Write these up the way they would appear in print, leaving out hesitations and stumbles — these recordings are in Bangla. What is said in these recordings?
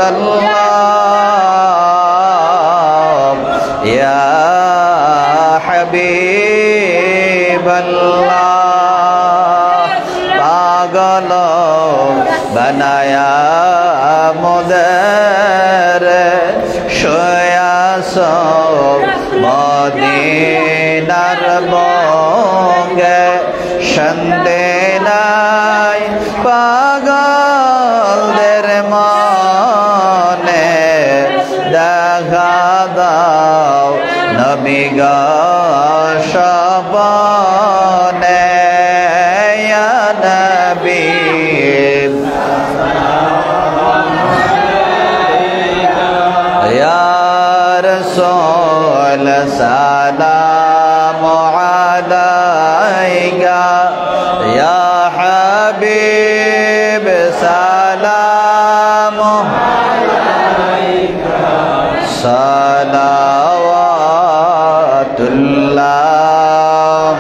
Rasulallah Ya Habiballah Pagal banaya moder shoyaso Madinar bonge shandenai pagalder mane দেখা দাও নবী গো সপনে ইয়া নবী ইয়া রাসূল সালাম আলাইকা ইয়া হাবিব সালাম salawatullah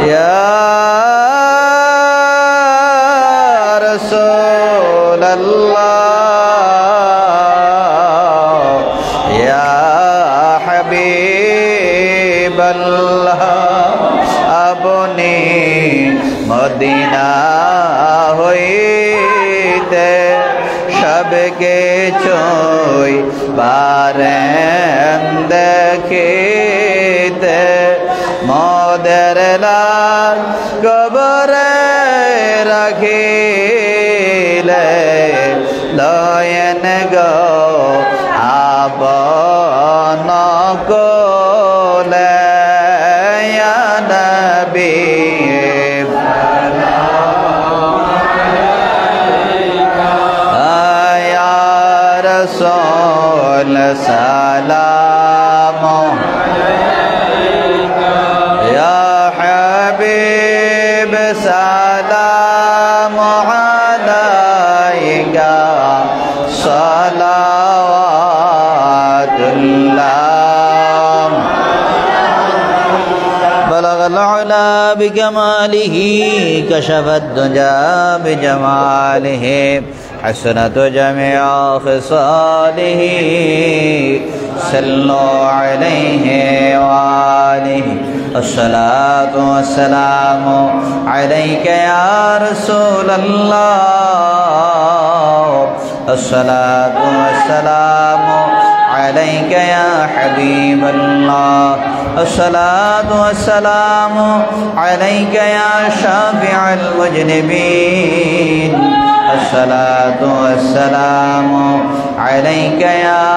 ya Rasulallah ya Habiballah apni Madina hoite সবকে চই পারেন দেখিতে মোদের লাল কবরে রাখিলে লয়েন গো আপন কোলে ইয়া নবী Rasul salam ya habib salam alaika salawatullah balagha al-ula بكماله كشف الدجى بجماله حسنت جميع خصاله صلوا عليه وآله الصلاة والسلام عليك يا رسول الله الصلاة والسلام عليك يا حبيب الله الصلاة والسلام عليك يا شافع المذنبين الصلاة والسلام عليك يا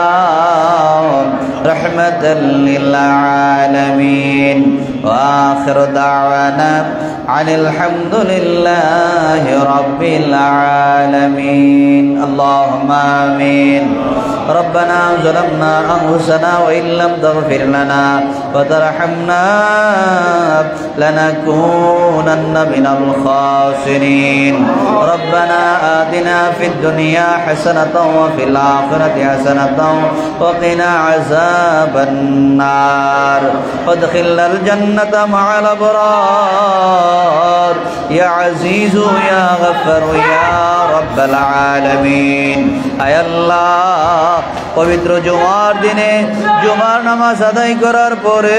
رحمة للعالمين وآخر دعوانا عن الحمد لله رب العالمين اللهم آمين ربنا ظلمنا أنفسنا وإن لم تغفر لنا وترحمنا لنكونن من الخاسرين ربنا آتنا في الدنيا حسنة وفي الآخرة حسنة وقنا عذاب النار وادخلنا الجنة مع الأبرار يا عزيز يا غفر يا رب العالمين أي الله পবিত্র জুমার দিনে জুমার নামাজ আদায় করার পরে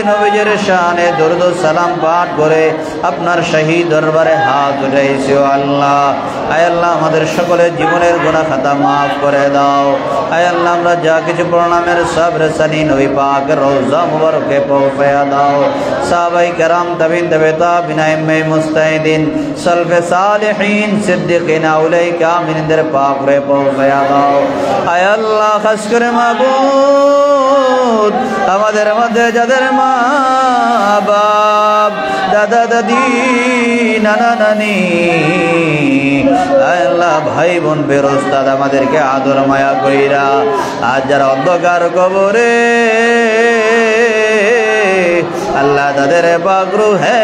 নবীজির শানে দরুদ ও সালাম পাঠ করে আপনার শাহী দরবারে হাত উঠাইছি ও আল্লাহ আয় আল্লাহ আমাদের সকলের জীবনের গুনাহ খাতা maaf করে দাও আয় আল্লাহ আমরা যা কিছু প্রণামের সব রসানি নবী পাকের রওজা মুবারকে পৌঁছায়া দাও সাহাবায়ে কেরাম তাবিন তাবিঈন আইম্মায়ে মুস্তাহিদিন সালফে সালেহিন সিদ্দিকিন আউলিয়া কামিলদের পাক রে পৌঁছায়া দাও আয় আল্লাহ খাস করে মাবুদ আমাদের মধ্যে যাদের মা বাপ দাদা দাদি নানা নানি আল্লাহ ভাই বোন বেরোস্তাদ আমাদেরকে আদর মায়া কইরা আজ যারা অন্ধকার কবরে আল্লাহ তাদের পাকরুহে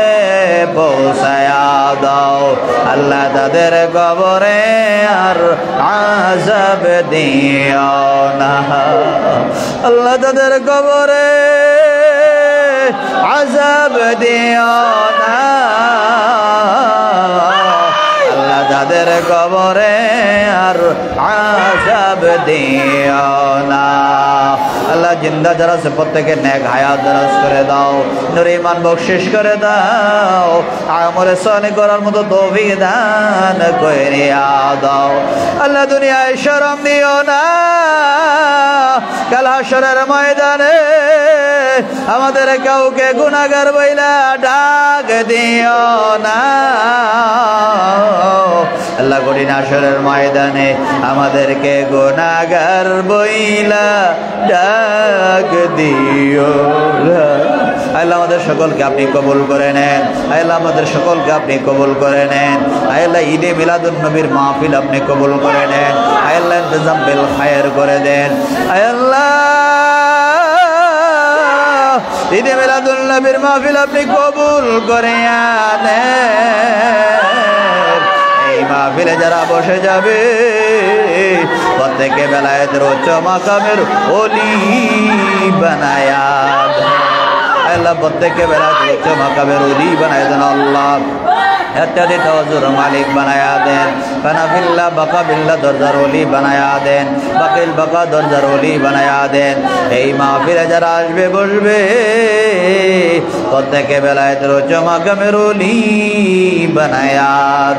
পৌঁছায়া দাও আল্লাহ তাদের কবরে আর আযাব দিও না আল্লাহ তাদের কবরে আযাব দিও না আল্লাহ আমাদের কবরে আর আযাব দিও না। আল্লাহ জিন্দা যারা আছে প্রত্যেকের নেক হায়াত দারাজ করে দাও, নূর ঈমান বখশিশ করে দাও, আমলে সালেহ করার মতো তৌফিক দান কইরা দাও। আল্লাহ দুনিয়ায় শরম দিও না, কাল হাশরের ময়দানে আমাদের কাউকে গুনাহগার বইলা ডাক দিও না। আল্লাহ কঠিন হাশরের ময়দানে আমাদেরকে গুনাহগার বইলা ডাক দিও না। আল্লাহ আমাদের সকলকে আপনি কবুল করে নেন, আল্লাহ আমাদের সকলকে আপনি কবুল করে নেন। আল্লাহ ঈদে মিলাদুন নবীর মাহফিল আপনি কবুল করে নেন, আল্লাহ ইন্তজাম বিল খায়ের করে দেন। আল্লাহ ঈদে মিলাদুন নবীর মাহফিল আপনি কবুল করে নেন। এই মাহফিলে যারা বসে যাবে প্রত্যেকে বেলায়েতের উচ্চ মাকামের ওলি বানায়া দেন। আল্লাহ প্রত্যেককে বেলায়েতের উচ্চ মাকামের ওলি বানায়া দেন। আল্লাহ ইত্যাদি তাওয়াজুর মালিক বানায়া দেন। ফানাফিল্লাহ বাকা বিল্লাহ দরজার ওলি বানায়া দেন, বাকিল বাকা দরজার ওলি বানায়া দেন। এই মাহফিলে যারা আসবে বসবে প্রত্যেকে বেলায়েতের উচ্চ মাকামের ওলি বানায়া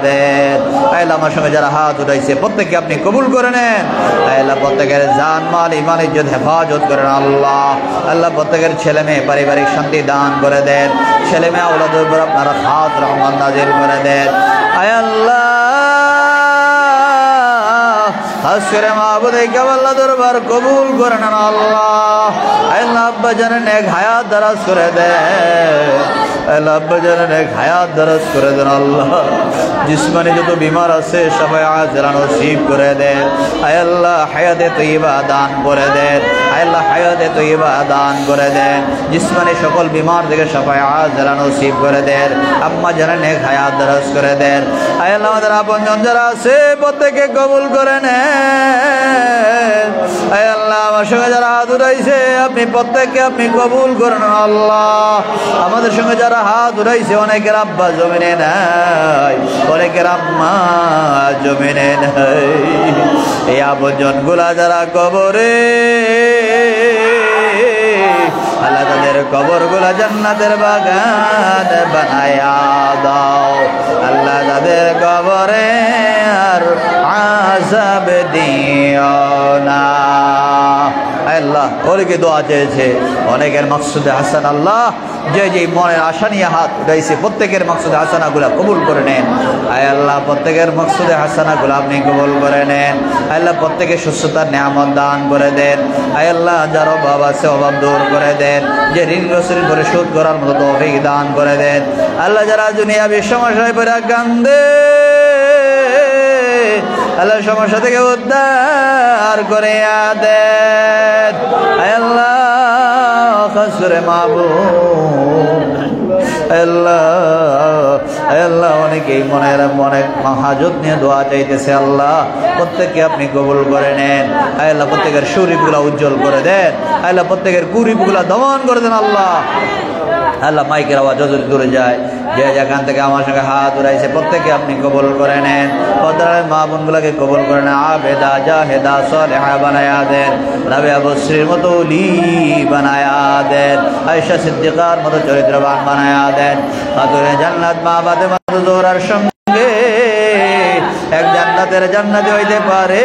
দেন। আল্লাহ আমার সঙ্গে যারা হাত উঠাইছে প্রত্যেককে আপনি কবুল করে নেন। আল্লাহ প্রত্যেকের জান মাল ঈমান ইজ্জত হেফাজত করেন। আল্লাহ আল্লাহ প্রত্যেকের ছেলে মেয়ে পারিবারিক শান্তি দান করে দেন। ছেলে মেয়ে আওলাদের উপর আপনারা খাস রহমত নাজিল করে দেন। আয় আল্লাহ খাস করে মাহবুবে আল্লাহ দরবার কবুল করে নেন। আল্লাহ আল্লাহ আব্বা জানের নেক হায়াত দারাজ করে দেন। আল্লাহ আব্বা জানের নেক হায়াত দারাজ করে দেন। আল্লাহ জিসমানি যত বিমার আছে সবাই আজরা নসিব করে দেন। আয় আল্লাহ হায়াতে তৈয়বা দান করে দেন। আয় আল্লাহ হায়াতে তৈয়বা দান করে দেন। জিসমানি সকল বিমার থেকে সবাই আজরা নসিব করে দেন। আম্মা জানের নেক হায়াত দারাজ করে দেন। আয় আল্লাহ আমাদের আপনজন যারা আছে প্রত্যেককে কবুল করে নেন। আয় আল্লাহ আমার সঙ্গে যারা হাত উঠাইছে আপনি প্রত্যেককে আপনি কবুল করেন। আল্লাহ আমাদের সঙ্গে যারা হাত উঠাইছে অনেকের আব্বা জমিনে নাই, অনেকের আম্মা জমিনে নাই। এই আপনজন গুলা যারা কবরে আল্লাহ তাদের কবর গুলা জান্নাতের বাগান বানায়া দাও। আল্লাহ তাদের কবরে আর আযাব দিও না। আল্লাহ অনেকে দোয়া চেয়েছে, অনেকের মাকসুদে হাসান আল্লাহ যে যে মনের আশা নিয়ে হাত উঠাইছে প্রত্যেকের মাকসুদে হাসানাগুলা কবুল করে নেন। আয় আল্লাহ প্রত্যেকের মাকসুদে হাসানাগুলা আপনি কবুল করে নেন। আল্লাহ প্রত্যেকের সুস্থতার নিয়ামত দান করে দেন। আয় আল্লাহ যার অভাব আছে অভাব দূর করে দেন, যে ঋণ গ্রস্ত পরিশোধ করার মতো তৌফিক দান করে দেন। আল্লাহ যারা দুনিয়াবী সমস্যায় পড়ে কান্দে আল্লাহ সমস্যা থেকে উদ্ধার করে দেন। আয় আল্লাহ খাস করে মাহবুব আল্লাহ আল্লাহ অনেকেই মনের অনেক হাজত নিয়ে দোয়া চাইতেছে। আল্লাহ প্রত্যেককে আপনি কবুল করে নেন। আল্লাহ প্রত্যেকের শরীফগুলা উজ্জ্বল করে দেন। আল্লাহ প্রত্যেকের কুরিপগুলা দমন করে দেন। আল্লাহ আল্লাহ মাইকের আওয়াজ যত দূরে যায়, যে যেখান থেকে আমার সঙ্গে হাত উড়াইছে প্রত্যেকে আপনি কবুল করে নেন। পদ্মার মা বোনগুলাকে কবুল করে নেন। আবেদা জাহেদা সালেহা বানায়া দেন। রাবেয়া বসরির মতো ওলি বানায়া দেন। আয়েশা সিদ্দিকার মতো চরিত্রবান বানায়া দেন। খাতুনে জান্নাত মা ফাতেমা জোহরার সঙ্গে এক জান্নাতের জান্নাতি হইতে পারে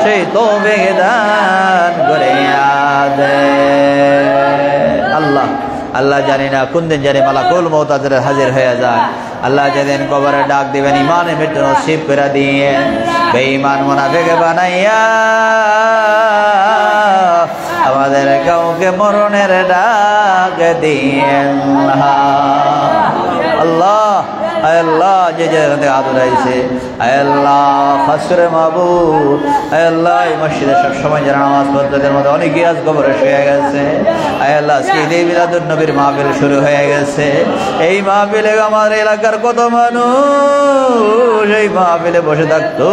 সেই তৌফিক দান করে দেন। আল্লাহ আল্লাহ জানি না কোন দিন জানি মালাকুল মউত হাজির হয়ে যায়। আল্লাহ যেদিন কবরে ডাক দিবেন ইমানে মৃত্যু নসিব করে দিয়ে বেঈমান মুনাফিক বানাইয়া আমাদের কাউকে মরণের ডাক দিয়েন। আল্লাহ আল্লাহ যে যেখান থেকে হাত উঠাইছে আল্লাহ খাস করে মাহবুব আল্লাহ এই মসজিদে সবসময় যারা নামাজ পড়তে মধ্যে অনেকেই আজ কবরে শুয়ে গেছে। আল্লাহ আজকে ঈদে মিলাদুন নবীর মাহফিল শুরু হয়ে গেছে। এই মাহফিলে আমার এলাকার কত মানুষ এই মাহফিলে বসে থাকতো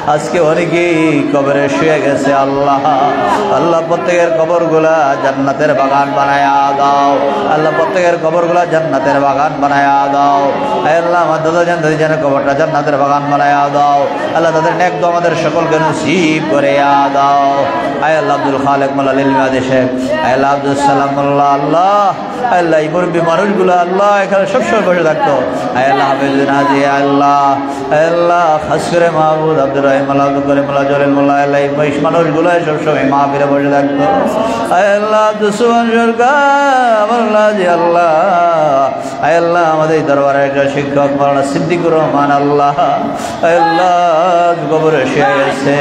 আজকে অনেকেই কবরে শুয়ে গেছে আল্লাহ। আল্লাহ প্রত্যেকের কবরগুলা জান্নাতের বাগান বানায়া দাও। আল্লাহ প্রত্যেকের কবরগুলা জান্নাতের বাগান বানায়া দাও। আল্লাহ আমার দাদা জানতে যেন কবরটা জান্নাতের বাগান বানায়া দাও। আল্লাহ তাদের নেক দোয়া আমাদের সকলকে নসিব করে দাও। আয় আল্লাহ আব্দুল খালেক মোল্লা লিলমি আদেশে, আয় আল্লাহ আব্দুল সালাম মোল্লা, আল্লাহ আল্লাহ এই মুরব্বী মানুষগুলো আল্লাহ এখানে সবসময় বসে থাকতো। আয় আল্লাহ হাফেজুদ্দিন হাজি, আল্লাহ আল্লাহ খাস করে মাহবুদ আব্দুর রহিম মোল্লা, আব্দুল করিম মোল্লা, জলিল মোল্লা, আল্লাহ এই মহিষ মানুষগুলো সবসময় মাহফিলে বসে থাকতো। আয় আল্লাহ আব্দুল সুবহান সরকার মোল্লা জি, আল্লাহ আয় আল্লাহ আমাদের এই দরবারের একটা শিক্ষক মৌলানা সিদ্দিকুর রহমান, আল্লাহ আল্লাহ কবরে শুয়ে গেছে।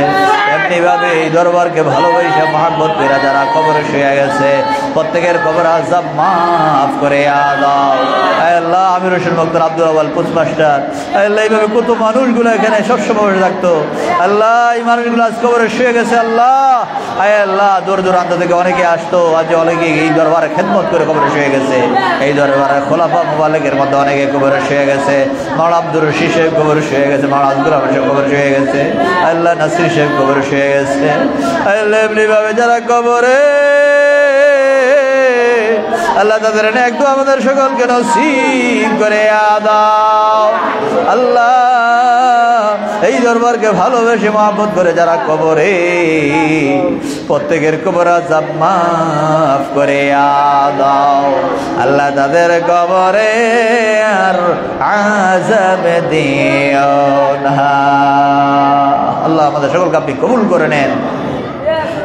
এমনিভাবে এই দরবারকে ভালোবাসা মহাব্বত করে যারা কবরে শুয়ে গেছে প্রত্যেকের কবর আযাব মাফ করে দাও। আল্লাহ আমির হোসেন মুক্তার, আব্দুল আওয়াল পোস্টমাস্টার, আল্লাহ এইভাবে কত মানুষগুলো এখানে সবসময় বসে থাকতো। আল্লাহ এই মানুষগুলো আজ কবরে শুয়ে গেছে আল্লাহ। আয় আল্লাহ দূর দূরান্ত থেকে অনেকে আসতো, আজ অনেকে এই দরবারে খেদমত করে কবরে শুয়ে গেছে। এই দরবারে খোলাফা মুবাল্লিগের মধ্যে অনেকে কবরে শুয়ে গেছে। মাওলানা আব্দুর রশিদ সাহেব কবরে শুয়ে গেছে, মাওলানা আব্দুল রহমান সাহেব কবরে শুয়ে গেছে, আল্লাহ নাসির সাহেব কবরে শুয়ে গেছে। আল্লাহ এমনিভাবে যারা কবরে আল্লাহ তাদের নেক দোয়া আমাদের সকলকে নসিব করে দাও। আল্লাহ এই দরবারকে ভালোবেসে মহব্বত করে যারা কবরে প্রত্যেকের কবর আযাব মাফ করে দাও। আল্লাহ তাদের কবরে আর আযাব দিও না। আল্লাহ আমাদের সকলকে আপনি কবুল করে নেন।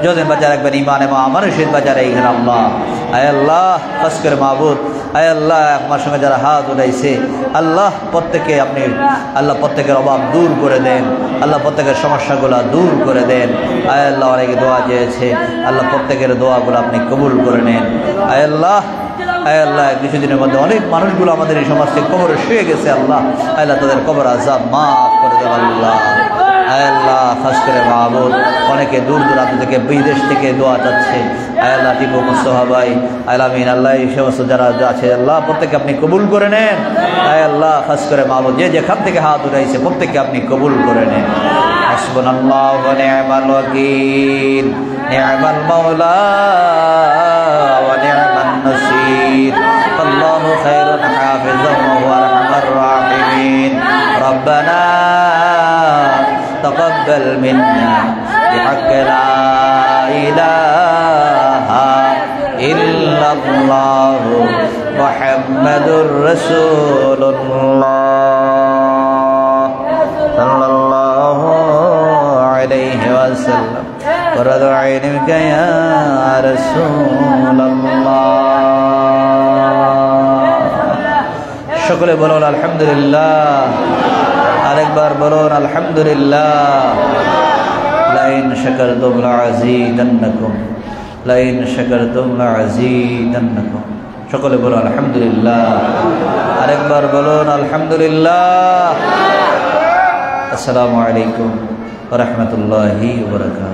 যতদিন বাঁচা রাখবেন ইমানে আমাদের শহীদ বাঁচা রাখবেন আল্লাহ। আয় আল্লাহ খাস করে মাহবুদ, আয় আল্লাহ আমার সঙ্গে যারা হাত উঠাইছে আল্লাহ প্রত্যেকে আপনি আল্লাহ প্রত্যেকের অভাব দূর করে দেন, আল্লাহ প্রত্যেকের সমস্যাগুলো দূর করে দেন। আয় আল্লাহ অনেকে দোয়া চেয়েছে আল্লাহ প্রত্যেকের দোয়াগুলো আপনি কবুল করে নেন। আয় আল্লাহ আয় আল্লাহ কিছুদিনের মধ্যে অনেক মানুষগুলো আমাদের এই সমাজ থেকে কবরে শুয়ে গেছে আল্লাহ। আল্লাহ তাদের কবর আযাব মাফ করে দেন আল্লাহ। আয় আল্লাহ খাস করে মাহবুব অনেকে দূর দূরান্ত থেকে বিদেশ থেকে দোয়া চাচ্ছে। আয় আল্লাহ টিপু মুস্তফা ভাই আলামিন, আল্লাহ এই সমস্ত যারা আছে আল্লাহ প্রত্যেকে আপনি কবুল করে নেন। আয় আল্লাহ খাস করে মাহবুব যে যেখান থেকে হাত উঠাইছে প্রত্যেককে আপনি কবুল করে নেন। হাসবুনাল্লাহু ওয়া নি'মাল ওয়াকিল, নি'মাল মাওলা ওয়া নি'মান নাসির, আল্লাহু খায়রুন হাফিজান ওয়া হুয়া আরহামার রাহিমিন। রব্বানা تقبل منا بحق لا إله إلا الله محمد رسول الله صلى الله عليه وسلم ورضى عنك يا رسول الله। সকলে বলুন আলহামদুলিল্লাহ। আরেকবার বলুন আলহামদুলিল্লাহ। লাইন শাকারতুম লাযীদান্নাকুম, লাইন শাকারতুম লাযীদান্নাকুম। সকলে বলুন আলহামদুলিল্লাহ। আরেকবার বলুন আলহামদুলিল্লাহ। আসসালামু আলাইকুম ওয়া রাহমাতুল্লাহি ওয়া বারাকাতুহু।